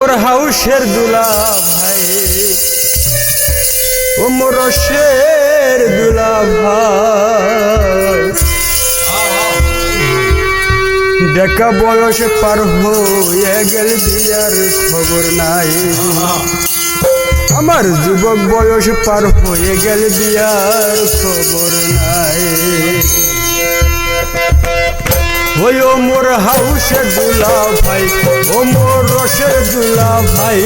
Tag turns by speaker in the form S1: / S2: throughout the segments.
S1: মোর হাউসের দুলা ভাই, ও মোর রসের দুলা ভাই, দেখা বয়স পার হয়ে গেল বিয়ার খবর নাই। আমার যুবক বয়স পার হয়ে গেল বিয়ার খবর নাই। ওই ও মোর হাউসের দুলা ভাই, ও মোর রসের দুলা ভাই,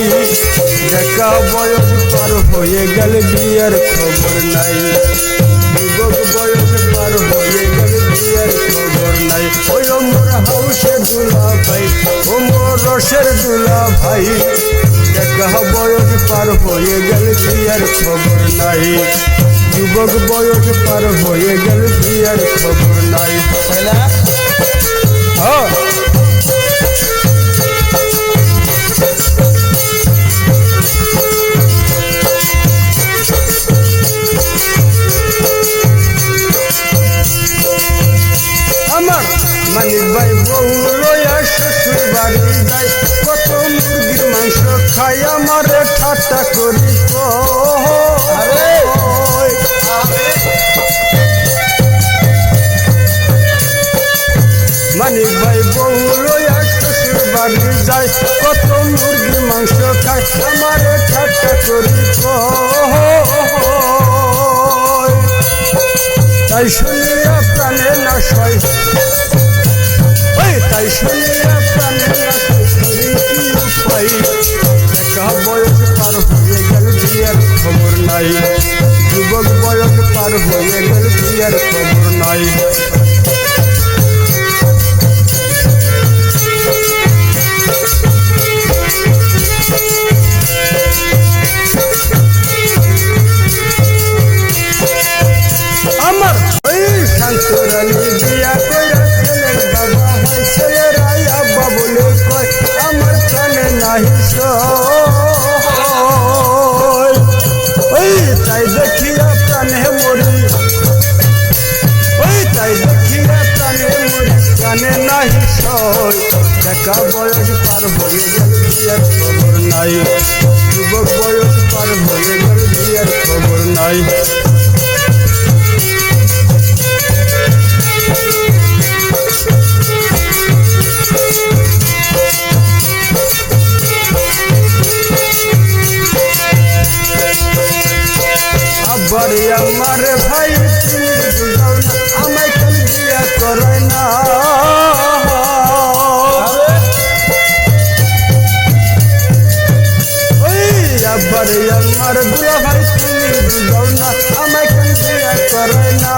S1: দেখা বয়স পার হয়ে গেল বিয়ার খবর নাই। যুবক বয়স পার হয়ে গেল বিয়ার খবর নাই। ওই ও মোর হাউসের দুলা ভাই, ও মোর রসের দুলা ভাই, দেখা বয়স পার হয়ে গেল বিয়ার খবর নাই। যুবক বয়স পার হয়ে গেল বিয়ার খবর নাই। আমার মানিক ভাই বউ লইয়া শ্বশুর বাড়ি যায়, কত মুরগির মাংস খাই আমার ঠাট্টা করি। মানিক ভাই বউ লইয়া শ্বশুর বাড়ি যায়, কত মুরগির মাংস খাই আমার ঠাট্টা করি। তাই শুনিয়া প্রাণে না সয়, তাই শুনিয়া প্রাণে না সয়, কি উপায়? দেখা বয়স পার হয়ে গেল বিয়ার খবর নাই। যুবক বয়স পার হয়ে গেল বিয়ার খবর নাই। আমার ওই শান্তরানী বিয়া কইরা ছেলের বাবা হয়, ছেলের আয়া বাবুলে কয় আমার প্রাণে নাহি সয়। ওই তাই দেখিয়া প্রাণে মরি, ওই তাই দেখিয়া প্রাণে মরি, প্রাণে নাহি সয়। দেখা বয়স পার হয়ে গেল বিয়ার খবর নাই। যুবক বয়স পার হয়ে গেল বিয়ার খবর নাই। বাড়ি আমার ভাই তুমি বুঝাও না, আমায় কেন বিয়া করে না? ওই বাড়ি আমার দুলা ভাই তুমি বুঝাও না, আমায় কেন বিয়া করে না?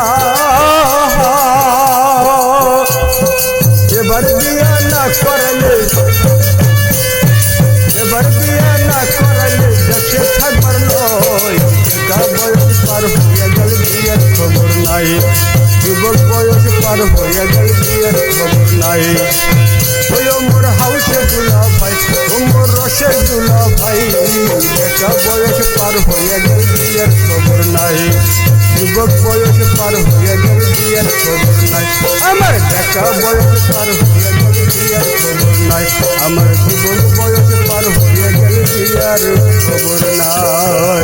S1: এবার বিয়া না করলে, এবার বিয়া না করলে দেশে থাকবার নয়। বয়স পার হইয়া গেল বিয়ের খবর নাই। যুবক বয়স পার হইয়া গেল বিয়ের খবর নাই। ওই ও মোর হাউসের দুলা ভাই, ও মোর রসের দুলা ভাই, দেখা বয়স পার হইয়া গেল বিয়ের খবর নাই। যুবক বয়স পার হইয়া গেল বিয়ের খবর নাই। আমার দেখা বয়স পার হইয়া গেল বিয়ের খবর নাই। আমার যুবক বয়স পার হইয়া গেল বিয়ের খবর নাই।